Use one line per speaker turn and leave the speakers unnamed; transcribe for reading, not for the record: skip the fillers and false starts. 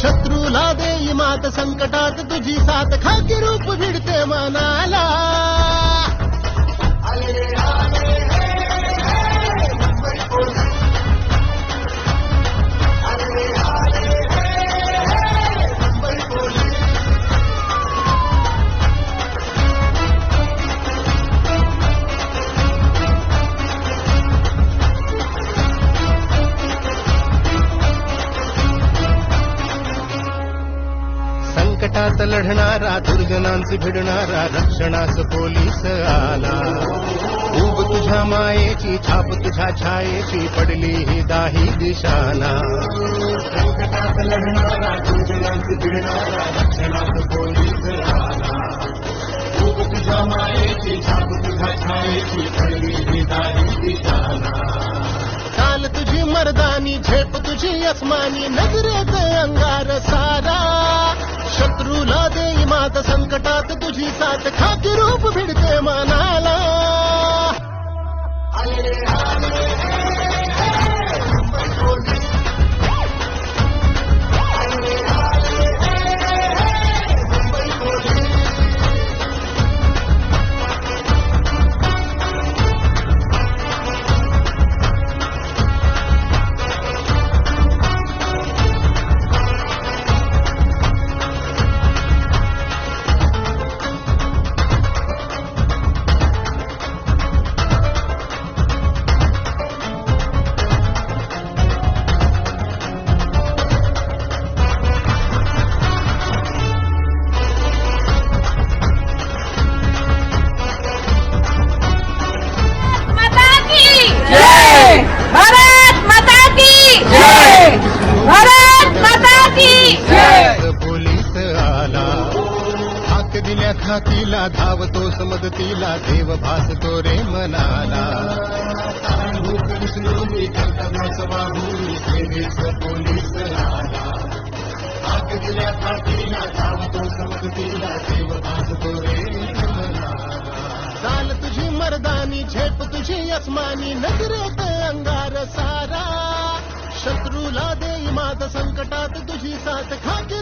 शत्रूला देई मात संकटात तुझी साथ खाकी रूप भिडते मनाला संकटात लढणारा दुर्जनांची भिडणारा रक्षणास पोलीस आला उब तुझ्या मायेची छाप तुझ्या छायेची पडली ही दाही दिशाना संकटात लढणारा दुर्जनांची भिडणारा रक्षणास पोलीस आला उब तुझ्या मायेची छाप तुझ्या छायेची पडली ही दाही दिशाना चाल तुझी मर्दानी झेप तुझी अस्मानी नजरेत अंगार सारा शत्रूला देई मात संकटात तुझी साथ खाकी रूप भिडते मनाला खाकीला धावतोस मदतीला देव भासतो रे मनाला पोलीस आला हाक दिल्या खाकीला धावतोस मदतीला देव भासतो रे मनाला चाल तुझी मर्दानी झेप तुझी अस्मानी नजरेत अंगार सारा शत्रूला देई मात संकटात तुझी साथ खाकी